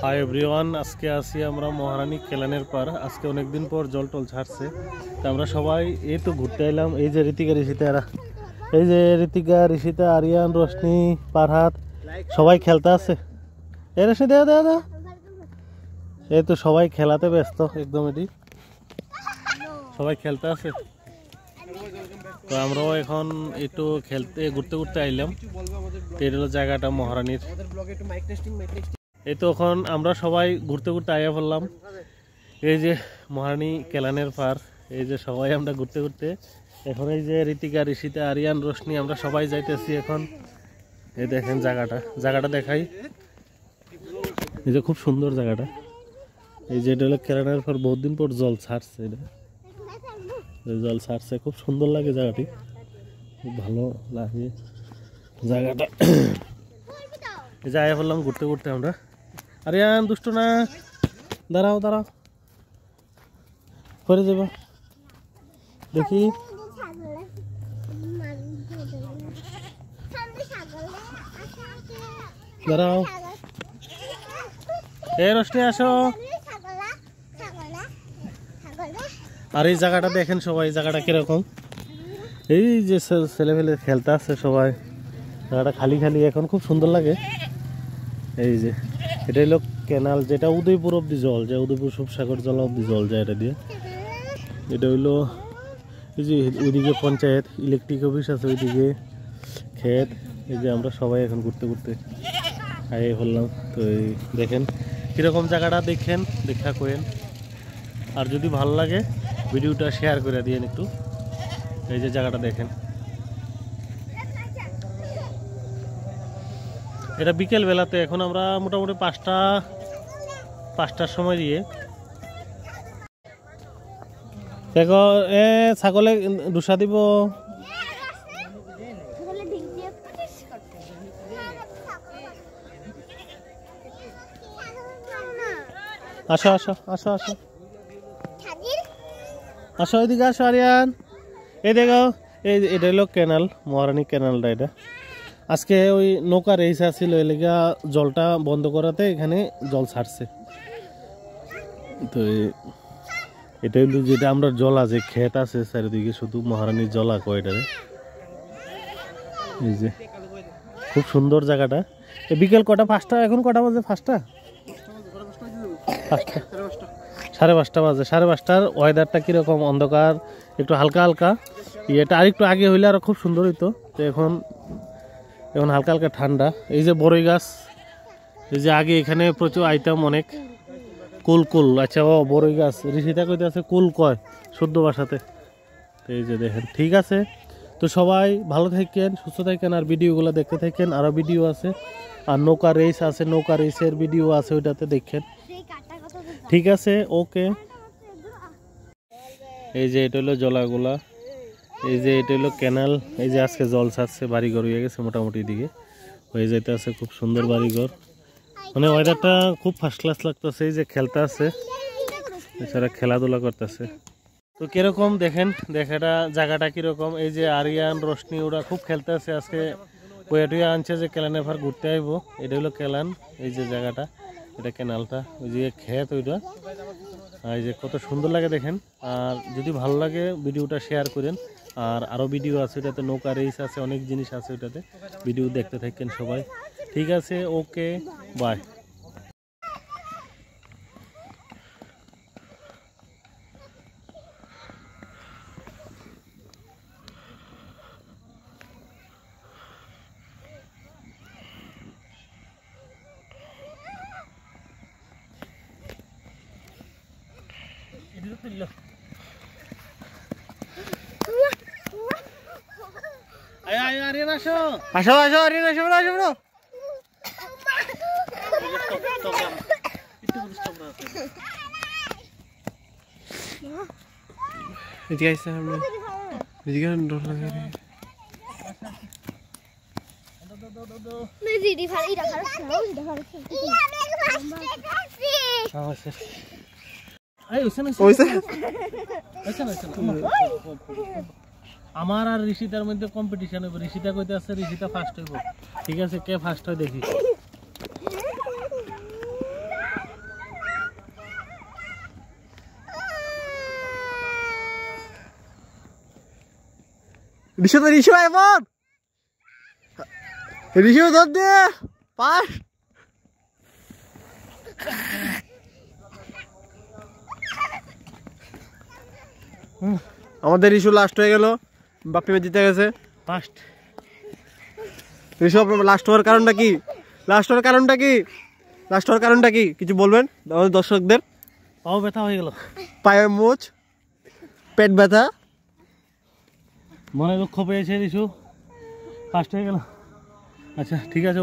Hi everyone, আজকে আসি আমরা মহারানী কেলানের পার। আজকে অনেকদিন পর জল টল ছাড়ছে, তো আমরা সবাই এই তো ঘুরতে এলাম। এই যে ঋতিকা, ঋষিতা, এই যে ঋতিকা, ঋষিতা, আরিয়ান, রোশনি, পারহাত সবাই খেলতে আছে। এই রোশনি দেয়া দেয়া দেয়া, এই তো সবাই খেলাতে ব্যস্ত একদম। এটি সবাই খেলতে আছে, তো আমরাও এখন একটু খেলতে ঘুরতে ঘুরতে আইলাম। এটা হলো জায়গাটা মহারানীর। এই তো এখন আমরা সবাই ঘুরতে ঘুরতে আইয়া পড়লাম। এই যে মহারানী কেলানের পার, এই যে সবাই আমরা ঘুরতে ঘুরতে এখন এই যে ঋতিকা, ঋষিতা, আরিয়ান, রোশনি আমরা সবাই যাইতেছি এখন। এই দেখেন জায়গাটা দেখাই। এই যে খুব সুন্দর জায়গাটা। এই যে এটা হলো কেলানের পার, বহুত দিন পর জল ছাড়ছে। এটা জল ছাড়ছে, খুব সুন্দর লাগে জায়গাটি, খুব ভালো লাগে জায়গাটা। যাই বললাম ঘুরতে ঘুরতে আমরা। আরিয়ান দুষ্ট না, দাঁড়াও দাঁড়াও, করে দেব দেখি। দাঁড়াও, এ রোশনি আসো। আর এই জায়গাটা দেখেন সবাই, জায়গাটা কিরকম। এই যে ছেলে ফেলে খেলতে আছে সবাই, জায়গাটা খালি খালি এখন, খুব সুন্দর লাগে। এই যে এটা হলো ক্যানাল, যেটা উদয়পুর অব্দি জল যায়, উদয়পুর সুবসাগর জল অব্দি জল যায় এটা দিয়ে। এটা হইলো এই যে ওইদিকে পঞ্চায়েত, ইলেকট্রিক অফিস আছে ওইদিকে, ক্ষেত। এই যে আমরা সবাই এখন ঘুরতে ঘুরতে আইয়ে বললাম। তো এই দেখেন কীরকম জায়গাটা, দেখেন দেখা করেন। আর যদি ভালো লাগে ভিডিওটা শেয়ার করে দিয়েন একটু। এই যে জায়গাটা দেখেন, এটা বিকেল বেলাতে। এখন আমরা মোটামুটি পাঁচটার সময় দিয়ে দেখো, এ ছাগলে দুসা দিব। আসো আসো আসো আসো আসো, ওইদিকে আসো আরিয়ান। এই দেখো, এটা হলো ক্যানাল, মহারানী ক্যানালটা। এটা আজকে ওই নৌকা রেস আসছিল, এলাকা জলটা বন্ধ করাতে এখানে জল ছাড়ছে। তো এটা হইলো যেটা আমরা জল আছে, ক্ষেত আছে চারিদিকে, শুধু মহারানীর জল আঁকো এটারে। এই যে খুব সুন্দর জায়গাটা। বিকেল কটা, 5টা, এখন কটা বাজে? 5টা, 5:30 বাজে। 5:30টার ওয়েদারটা কিরকম, অন্ধকার, একটু হালকা হালকা। এটা আরেকটু আগে হইলে আরো খুব সুন্দর হইতো। তো এখন হালকা হালকা ঠান্ডা। এই যে বড়ই গাছ, এই যে আগে এখানে প্রচুর আইতাম অনেক। কুল, আচ্ছা ও বড়ই গাছ, ঋষিতা কইতে আছে কুল কয় শুদ্ধ ভাষাতে। তো এই যে দেখেন, ঠিক আছে। তো সবাই ভালো থাকেন, সুস্থ থাকেন, আর ভিডিওগুলো দেখতে থাকেন। আরও ভিডিও আছে, আর নৌকা রেস আছে, নৌকা রেসের ভিডিও আছে, ওইটাতে দেখেন। ঠিক আছে, ওকে। এই যে এটা হলো জলাগুলা, এই যে এটা হলো ক্যানাল। এই যে আজকে জল ছাড়ছে, বাড়িঘর হয়ে গেছে মোটামুটি, দিকে হয়ে যেতে আছে, খুব সুন্দর বাড়িঘর। মানে ওয়েদারটা খুব ফার্স্ট ক্লাস লাগতেছে। এই যে খেলতে আছে, এছাড়া খেলাধুলা করতেছে। তো কিরকম দেখেন, দেখাটা জায়গাটা কিরকম। এই যে আরিয়ান, রোশনি ওরা খুব খেলতে আছে। আজকে বইয়া আনছে যে কেলানে ভার ঘুরতে আইব। এটা হলো কেলান, এই যে জায়গাটা, এটা ক্যানালটা, ওই যে ক্ষেত ওইটা। এই যে কত সুন্দর লাগে দেখেন। আর যদি ভালো লাগে ভিডিওটা শেয়ার করেন। আর আরও ভিডিও আছে, ওইটাতে নৌকা রেস আছে, অনেক জিনিস আছে ওইটাতে, ভিডিও দেখতে থাকেন সবাই। ঠিক আছে, ওকে, বাই। আরিয়ান আসো আসো আসো, আরিয়ান আসো, আসো আসো। এদিকে আইসা আমরা, এদিকে ডর লাগে রে। মেজিডি ভালো, এটা ভালো শোনাও, এটা ভালো শোনাও। আচ্ছা আই ওইসে আমার আর ঋষিতার মধ্যে কম্পিটিশন হইব। ঋষিতা কইতে আছে ঋষিতা ফার্স্ট হইব। ঠিক আছে, কে ফার্স্ট হয় দেখি। ঋষু তো ঋষু এবার ঋষু ধর দে পাস। আমাদের ঋষু লাস্ট হয়ে গেল, বাপ্পি ম্যাচ জিতে গেছে ফার্স্ট। ঋষু আপনার লাস্ট হওয়ার কারণটা কি? লাস্ট হওয়ার কারণটা কি? লাস্ট হওয়ার কারণটা কি কিছু বলবেন আমাদের দর্শকদের? পাও ব্যথা হয়ে গেল, পায়ে মোচ, পেট ব্যথা, মনে দুঃখ পেয়েছে ঋষু, ফার্স্ট হয়ে গেল। আচ্ছা ঠিক আছে।